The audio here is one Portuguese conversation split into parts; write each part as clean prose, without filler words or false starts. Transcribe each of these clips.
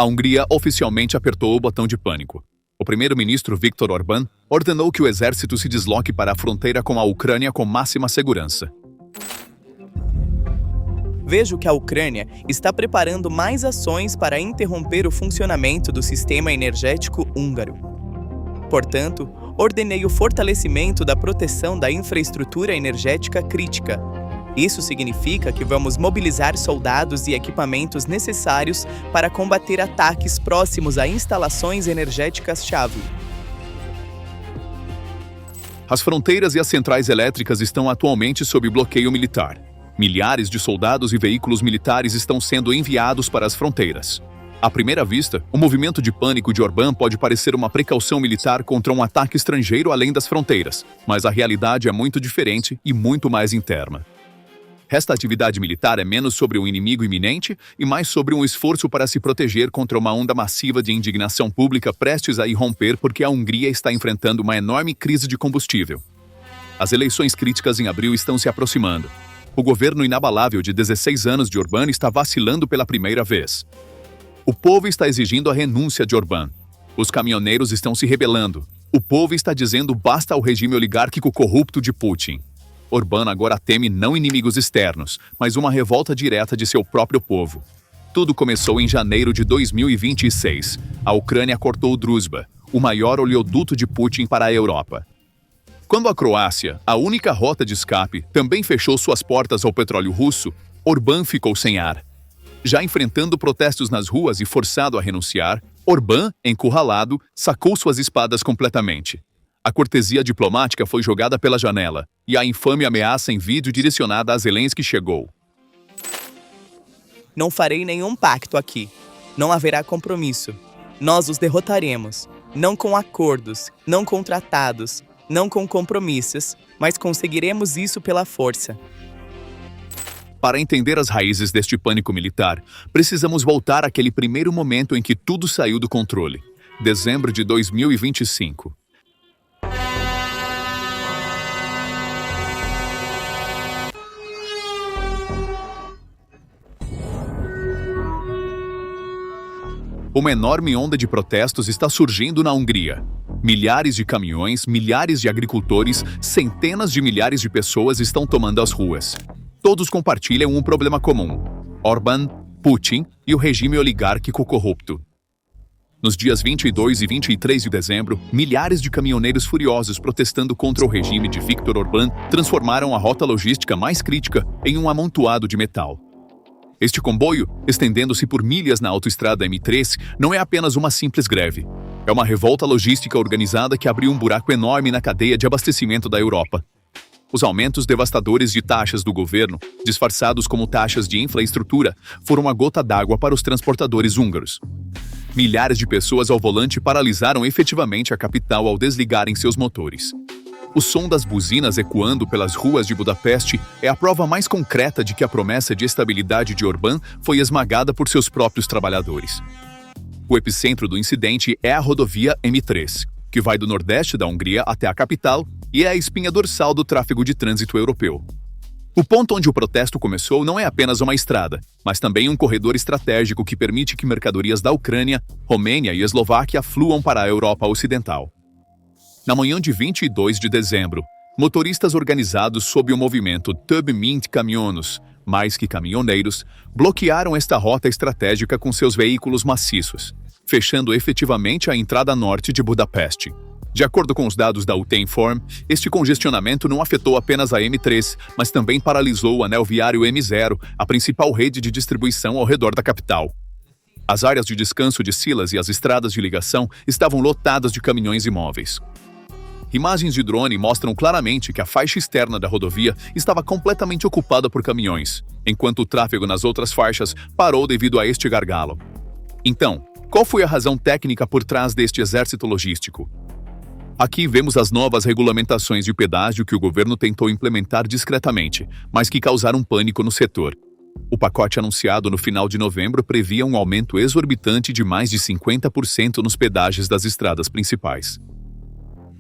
a Hungria oficialmente apertou o botão de pânico. O primeiro-ministro Viktor Orbán ordenou que o exército se desloque para a fronteira com a Ucrânia com máxima segurança. Vejo que a Ucrânia está preparando mais ações para interromper o funcionamento do sistema energético húngaro. Portanto, ordenei o fortalecimento da proteção da infraestrutura energética crítica. Isso significa que vamos mobilizar soldados e equipamentos necessários para combater ataques próximos a instalações energéticas-chave. As fronteiras e as centrais elétricas estão atualmente sob bloqueio militar. Milhares de soldados e veículos militares estão sendo enviados para as fronteiras. À primeira vista, o movimento de pânico de Orbán pode parecer uma precaução militar contra um ataque estrangeiro além das fronteiras, mas a realidade é muito diferente e muito mais interna. Esta atividade militar é menos sobre um inimigo iminente e mais sobre um esforço para se proteger contra uma onda massiva de indignação pública prestes a irromper porque a Hungria está enfrentando uma enorme crise de combustível. As eleições críticas em abril estão se aproximando. O governo inabalável de 16 anos de Orbán está vacilando pela primeira vez. O povo está exigindo a renúncia de Orbán. Os caminhoneiros estão se rebelando. O povo está dizendo basta ao regime oligárquico corrupto de Putin. Orbán agora teme não inimigos externos, mas uma revolta direta de seu próprio povo. Tudo começou em janeiro de 2026. A Ucrânia cortou Druzhba, o maior oleoduto de Putin para a Europa. Quando a Croácia, a única rota de escape, também fechou suas portas ao petróleo russo, Orbán ficou sem ar. Já enfrentando protestos nas ruas e forçado a renunciar, Orbán, encurralado, sacou suas espadas completamente. A cortesia diplomática foi jogada pela janela, e a infame ameaça em vídeo direcionada a Zelensky chegou. Não farei nenhum pacto aqui. Não haverá compromisso. Nós os derrotaremos. Não com acordos, não com tratados, não com compromissos, mas conseguiremos isso pela força. Para entender as raízes deste pânico militar, precisamos voltar àquele primeiro momento em que tudo saiu do controle. Dezembro de 2025. Uma enorme onda de protestos está surgindo na Hungria. Milhares de caminhões, milhares de agricultores, centenas de milhares de pessoas estão tomando as ruas. Todos compartilham um problema comum: Orbán, Putin e o regime oligárquico corrupto. Nos dias 22 e 23 de dezembro, milhares de caminhoneiros furiosos protestando contra o regime de Viktor Orbán transformaram a rota logística mais crítica em um amontoado de metal. Este comboio, estendendo-se por milhas na autoestrada M3, não é apenas uma simples greve. É uma revolta logística organizada que abriu um buraco enorme na cadeia de abastecimento da Europa. Os aumentos devastadores de taxas do governo, disfarçados como taxas de infraestrutura, foram uma gota d'água para os transportadores húngaros. Milhares de pessoas ao volante paralisaram efetivamente a capital ao desligarem seus motores. O som das buzinas ecoando pelas ruas de Budapeste é a prova mais concreta de que a promessa de estabilidade de Orbán foi esmagada por seus próprios trabalhadores. O epicentro do incidente é a rodovia M3, que vai do nordeste da Hungria até a capital e é a espinha dorsal do tráfego de trânsito europeu. O ponto onde o protesto começou não é apenas uma estrada, mas também um corredor estratégico que permite que mercadorias da Ucrânia, Romênia e Eslováquia fluam para a Europa Ocidental. Na manhã de 22 de dezembro, motoristas organizados sob o movimento Több mint Camionos, mais que caminhoneiros, bloquearam esta rota estratégica com seus veículos maciços, fechando efetivamente a entrada norte de Budapeste. De acordo com os dados da Utinform, este congestionamento não afetou apenas a M3, mas também paralisou o anel viário M0, a principal rede de distribuição ao redor da capital. As áreas de descanso de Silas e as estradas de ligação estavam lotadas de caminhões imóveis. Imagens de drone mostram claramente que a faixa externa da rodovia estava completamente ocupada por caminhões, enquanto o tráfego nas outras faixas parou devido a este gargalo. Então, qual foi a razão técnica por trás deste exército logístico? Aqui vemos as novas regulamentações de pedágio que o governo tentou implementar discretamente, mas que causaram pânico no setor. O pacote anunciado no final de novembro previa um aumento exorbitante de mais de 50% nos pedágios das estradas principais.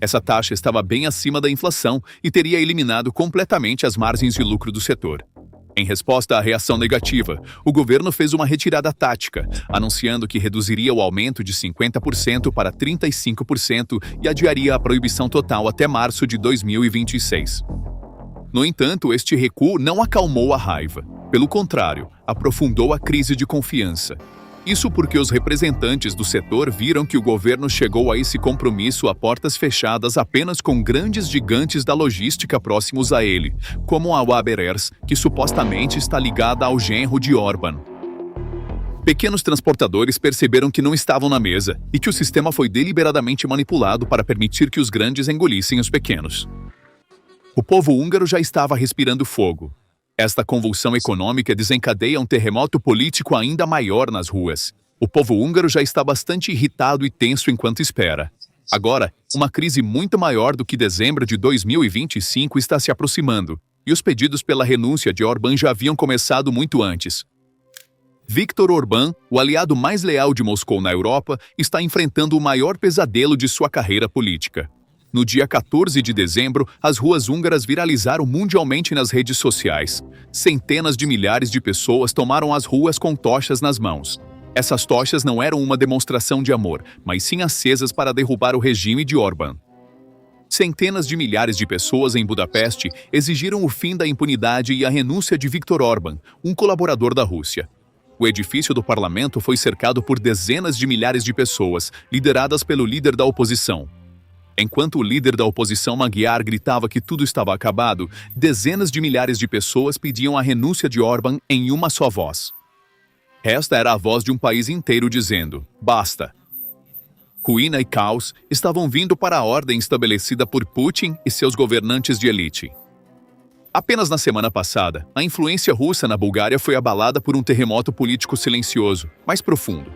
Essa taxa estava bem acima da inflação e teria eliminado completamente as margens de lucro do setor. Em resposta à reação negativa, o governo fez uma retirada tática, anunciando que reduziria o aumento de 50% para 35% e adiaria a proibição total até março de 2026. No entanto, este recuo não acalmou a raiva. Pelo contrário, aprofundou a crise de confiança. Isso porque os representantes do setor viram que o governo chegou a esse compromisso a portas fechadas apenas com grandes gigantes da logística próximos a ele, como a Waberers, que supostamente está ligada ao genro de Orbán. Pequenos transportadores perceberam que não estavam na mesa e que o sistema foi deliberadamente manipulado para permitir que os grandes engolissem os pequenos. O povo húngaro já estava respirando fogo. Esta convulsão econômica desencadeia um terremoto político ainda maior nas ruas. O povo húngaro já está bastante irritado e tenso enquanto espera. Agora, uma crise muito maior do que dezembro de 2025 está se aproximando, e os pedidos pela renúncia de Orbán já haviam começado muito antes. Viktor Orbán, o aliado mais leal de Moscou na Europa, está enfrentando o maior pesadelo de sua carreira política. No dia 14 de dezembro, as ruas húngaras viralizaram mundialmente nas redes sociais. Centenas de milhares de pessoas tomaram as ruas com tochas nas mãos. Essas tochas não eram uma demonstração de amor, mas sim acesas para derrubar o regime de Orbán. Centenas de milhares de pessoas em Budapeste exigiram o fim da impunidade e a renúncia de Viktor Orbán, um colaborador da Rússia. O edifício do parlamento foi cercado por dezenas de milhares de pessoas, lideradas pelo líder da oposição. Enquanto o líder da oposição Magyar gritava que tudo estava acabado, dezenas de milhares de pessoas pediam a renúncia de Orbán em uma só voz. Esta era a voz de um país inteiro dizendo: basta. Ruína e caos estavam vindo para a ordem estabelecida por Putin e seus governantes de elite. Apenas na semana passada, a influência russa na Bulgária foi abalada por um terremoto político silencioso, mas profundo.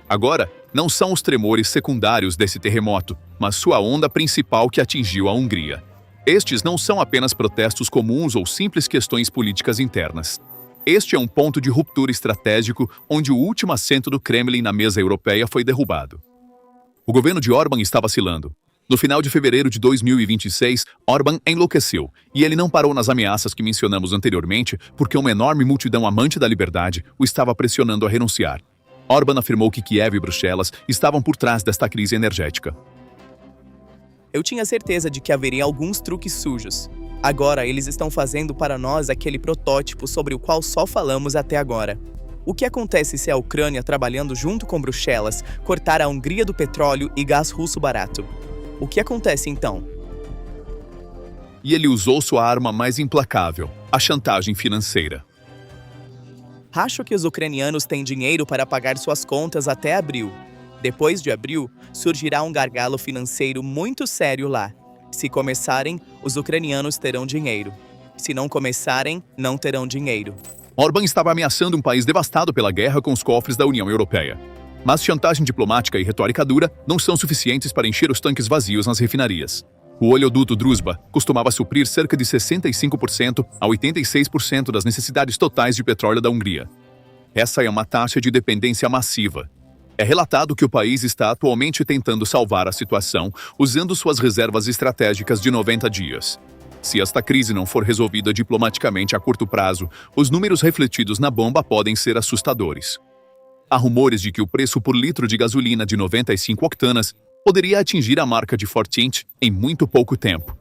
Agora, não são os tremores secundários desse terremoto, mas sua onda principal que atingiu a Hungria. Estes não são apenas protestos comuns ou simples questões políticas internas. Este é um ponto de ruptura estratégico onde o último assento do Kremlin na mesa europeia foi derrubado. O governo de Orbán está vacilando. No final de fevereiro de 2026, Orbán enlouqueceu, e ele não parou nas ameaças que mencionamos anteriormente porque uma enorme multidão amante da liberdade o estava pressionando a renunciar. Orbán afirmou que Kiev e Bruxelas estavam por trás desta crise energética. Eu tinha certeza de que haveria alguns truques sujos. Agora eles estão fazendo para nós aquele protótipo sobre o qual só falamos até agora. O que acontece se a Ucrânia, trabalhando junto com Bruxelas, cortar a Hungria do petróleo e gás russo barato? O que acontece então? E ele usou sua arma mais implacável, a chantagem financeira. Acho que os ucranianos têm dinheiro para pagar suas contas até abril. Depois de abril, surgirá um gargalo financeiro muito sério lá. Se começarem, os ucranianos terão dinheiro. Se não começarem, não terão dinheiro. Orbán estava ameaçando um país devastado pela guerra com os cofres da União Europeia. Mas chantagem diplomática e retórica dura não são suficientes para encher os tanques vazios nas refinarias. O oleoduto Druzhba costumava suprir cerca de 65% a 86% das necessidades totais de petróleo da Hungria. Essa é uma taxa de dependência massiva. É relatado que o país está atualmente tentando salvar a situação usando suas reservas estratégicas de 90 dias. Se esta crise não for resolvida diplomaticamente a curto prazo, os números refletidos na bomba podem ser assustadores. Há rumores de que o preço por litro de gasolina de 95 octanas poderia atingir a marca de 14 em muito pouco tempo.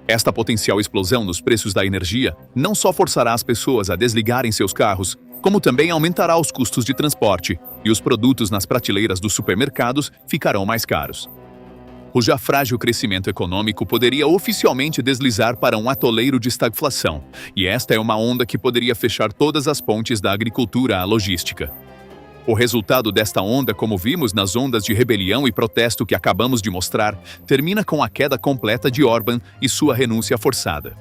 Esta potencial explosão nos preços da energia não só forçará as pessoas a desligarem seus carros, como também aumentará os custos de transporte e os produtos nas prateleiras dos supermercados ficarão mais caros. O já frágil crescimento econômico poderia oficialmente deslizar para um atoleiro de estagflação, e esta é uma onda que poderia fechar todas as pontes da agricultura à logística. O resultado desta onda, como vimos nas ondas de rebelião e protesto que acabamos de mostrar, termina com a queda completa de Orbán e sua renúncia forçada.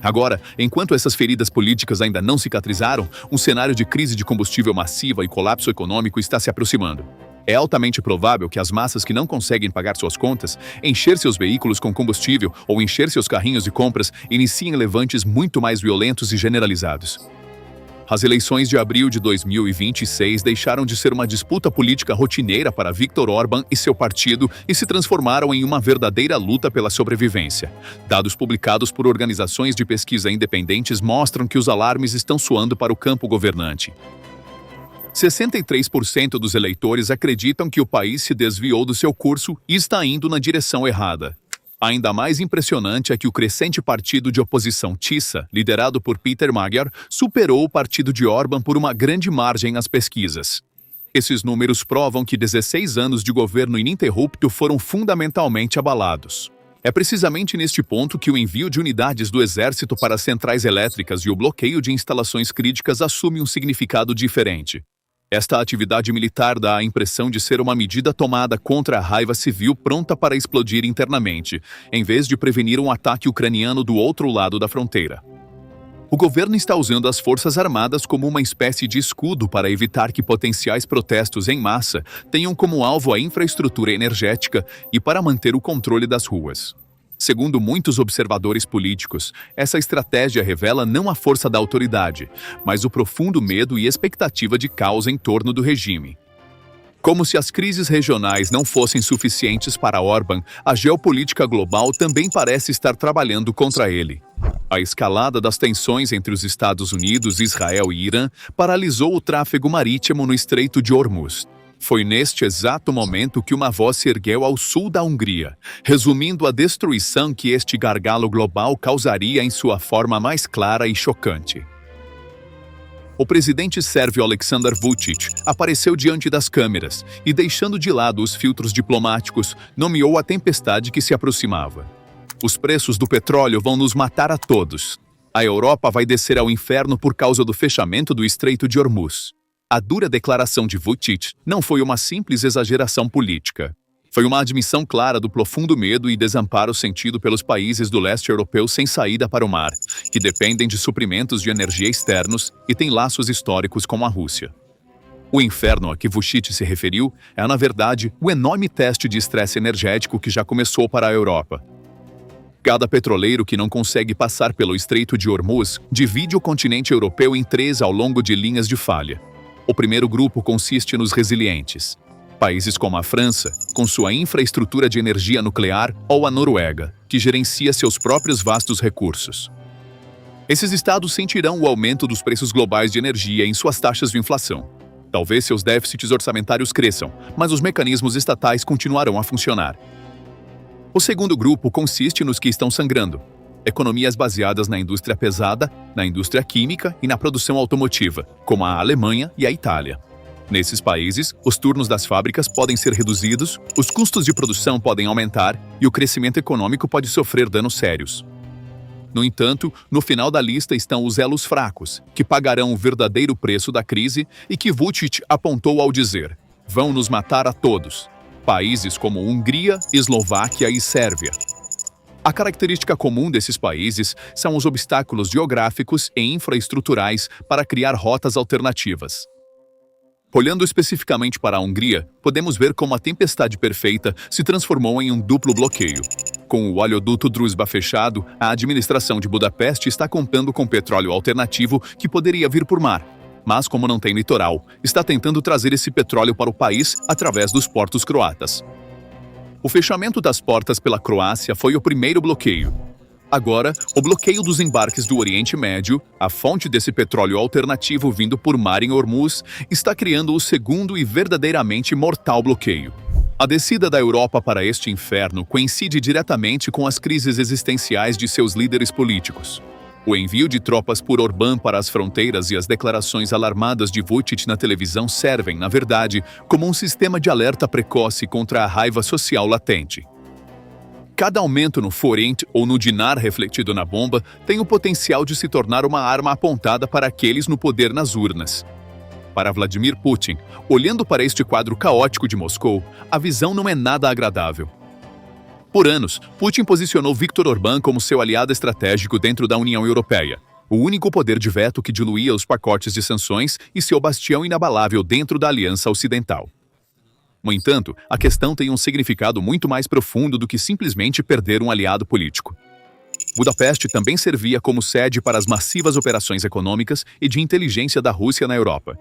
Agora, enquanto essas feridas políticas ainda não cicatrizaram, um cenário de crise de combustível massiva e colapso econômico está se aproximando. É altamente provável que as massas que não conseguem pagar suas contas, encher seus veículos com combustível ou encher seus carrinhos de compras iniciem levantes muito mais violentos e generalizados. As eleições de abril de 2026 deixaram de ser uma disputa política rotineira para Viktor Orbán e seu partido e se transformaram em uma verdadeira luta pela sobrevivência. Dados publicados por organizações de pesquisa independentes mostram que os alarmes estão soando para o campo governante. 63% dos eleitores acreditam que o país se desviou do seu curso e está indo na direção errada. Ainda mais impressionante é que o crescente partido de oposição TISA, liderado por Peter Magyar, superou o partido de Orbán por uma grande margem nas pesquisas. Esses números provam que 16 anos de governo ininterrupto foram fundamentalmente abalados. É precisamente neste ponto que o envio de unidades do exército para as centrais elétricas e o bloqueio de instalações críticas assume um significado diferente. Esta atividade militar dá a impressão de ser uma medida tomada contra a raiva civil pronta para explodir internamente, em vez de prevenir um ataque ucraniano do outro lado da fronteira. O governo está usando as forças armadas como uma espécie de escudo para evitar que potenciais protestos em massa tenham como alvo a infraestrutura energética e para manter o controle das ruas. Segundo muitos observadores políticos, essa estratégia revela não a força da autoridade, mas o profundo medo e expectativa de caos em torno do regime. Como se as crises regionais não fossem suficientes para Orbán, a geopolítica global também parece estar trabalhando contra ele. A escalada das tensões entre os Estados Unidos, Israel e Irã paralisou o tráfego marítimo no Estreito de Hormuz. Foi neste exato momento que uma voz se ergueu ao sul da Hungria, resumindo a destruição que este gargalo global causaria em sua forma mais clara e chocante. O presidente sérvio Aleksandar Vučić apareceu diante das câmeras e, deixando de lado os filtros diplomáticos, nomeou a tempestade que se aproximava. Os preços do petróleo vão nos matar a todos. A Europa vai descer ao inferno por causa do fechamento do Estreito de Hormuz. A dura declaração de Vučić não foi uma simples exageração política. Foi uma admissão clara do profundo medo e desamparo sentido pelos países do leste europeu sem saída para o mar, que dependem de suprimentos de energia externos e têm laços históricos com a Rússia. O inferno a que Vučić se referiu é, na verdade, o enorme teste de estresse energético que já começou para a Europa. Cada petroleiro que não consegue passar pelo Estreito de Hormuz divide o continente europeu em 3 ao longo de linhas de falha. O primeiro grupo consiste nos resilientes. Países como a França, com sua infraestrutura de energia nuclear, ou a Noruega, que gerencia seus próprios vastos recursos. Esses estados sentirão o aumento dos preços globais de energia em suas taxas de inflação. Talvez seus déficits orçamentários cresçam, mas os mecanismos estatais continuarão a funcionar. O segundo grupo consiste nos que estão sangrando. Economias baseadas na indústria pesada, na indústria química e na produção automotiva, como a Alemanha e a Itália. Nesses países, os turnos das fábricas podem ser reduzidos, os custos de produção podem aumentar e o crescimento econômico pode sofrer danos sérios. No entanto, no final da lista estão os elos fracos, que pagarão o verdadeiro preço da crise e que Vučić apontou ao dizer: "Vão nos matar a todos." Países como Hungria, Eslováquia e Sérvia. A característica comum desses países são os obstáculos geográficos e infraestruturais para criar rotas alternativas. Olhando especificamente para a Hungria, podemos ver como a tempestade perfeita se transformou em um duplo bloqueio. Com o oleoduto Druzhba fechado, a administração de Budapeste está contando com petróleo alternativo que poderia vir por mar. Mas, como não tem litoral, está tentando trazer esse petróleo para o país através dos portos croatas. O fechamento das portas pela Croácia foi o primeiro bloqueio. Agora, o bloqueio dos embarques do Oriente Médio, a fonte desse petróleo alternativo vindo por mar em Hormuz, está criando o segundo e verdadeiramente mortal bloqueio. A descida da Europa para este inferno coincide diretamente com as crises existenciais de seus líderes políticos. O envio de tropas por Orbán para as fronteiras e as declarações alarmadas de Vučić na televisão servem, na verdade, como um sistema de alerta precoce contra a raiva social latente. Cada aumento no forint ou no dinar refletido na bomba tem o potencial de se tornar uma arma apontada para aqueles no poder nas urnas. Para Vladimir Putin, olhando para este quadro caótico de Moscou, a visão não é nada agradável. Por anos, Putin posicionou Viktor Orbán como seu aliado estratégico dentro da União Europeia, o único poder de veto que diluía os pacotes de sanções e seu bastião inabalável dentro da Aliança Ocidental. No entanto, a questão tem um significado muito mais profundo do que simplesmente perder um aliado político. Budapeste também servia como sede para as massivas operações econômicas e de inteligência da Rússia na Europa.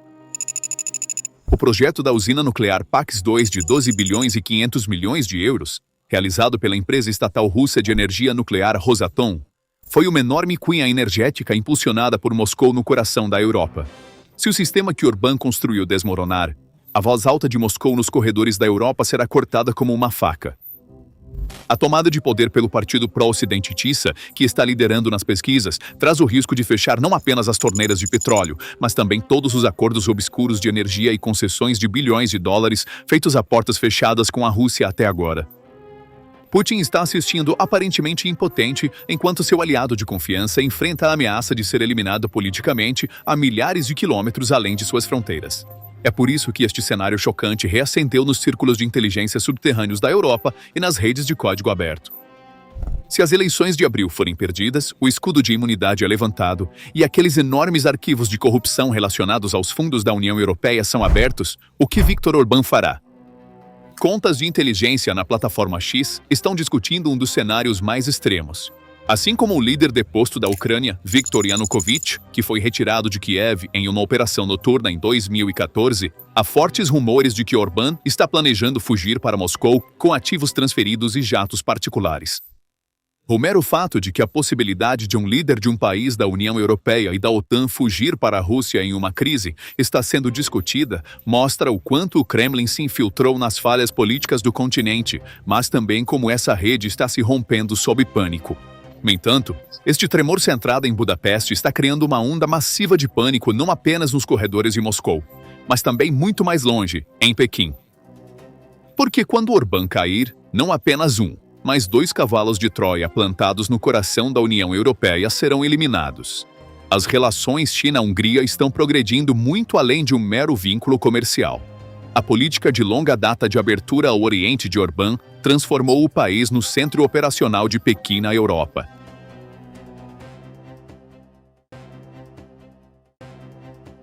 O projeto da usina nuclear PAX-2 de 12 bilhões e 500 milhões de euros, realizado pela empresa estatal russa de energia nuclear Rosatom, foi uma enorme cunha energética impulsionada por Moscou no coração da Europa. Se o sistema que Orbán construiu desmoronar, a voz alta de Moscou nos corredores da Europa será cortada como uma faca. A tomada de poder pelo partido pró-ocidentista, que está liderando nas pesquisas, traz o risco de fechar não apenas as torneiras de petróleo, mas também todos os acordos obscuros de energia e concessões de bilhões de dólares feitos a portas fechadas com a Rússia até agora. Putin está assistindo aparentemente impotente enquanto seu aliado de confiança enfrenta a ameaça de ser eliminado politicamente a milhares de quilômetros além de suas fronteiras. É por isso que este cenário chocante reacendeu nos círculos de inteligência subterrâneos da Europa e nas redes de código aberto. Se as eleições de abril forem perdidas, o escudo de imunidade é levantado e aqueles enormes arquivos de corrupção relacionados aos fundos da União Europeia são abertos, o que Viktor Orbán fará? Contas de inteligência na plataforma X estão discutindo um dos cenários mais extremos. Assim como o líder deposto da Ucrânia, Viktor Yanukovych, que foi retirado de Kiev em uma operação noturna em 2014, há fortes rumores de que Orbán está planejando fugir para Moscou com ativos transferidos e jatos particulares. O mero fato de que a possibilidade de um líder de um país da União Europeia e da OTAN fugir para a Rússia em uma crise está sendo discutida mostra o quanto o Kremlin se infiltrou nas falhas políticas do continente, mas também como essa rede está se rompendo sob pânico. No entanto, este tremor centrado em Budapeste está criando uma onda massiva de pânico não apenas nos corredores de Moscou, mas também muito mais longe, em Pequim. Porque quando Orbán cair, não apenas um, mas 2 cavalos de Troia plantados no coração da União Europeia serão eliminados. As relações China-Hungria estão progredindo muito além de um mero vínculo comercial. A política de longa data de abertura ao Oriente de Orbán transformou o país no centro operacional de Pequim na Europa.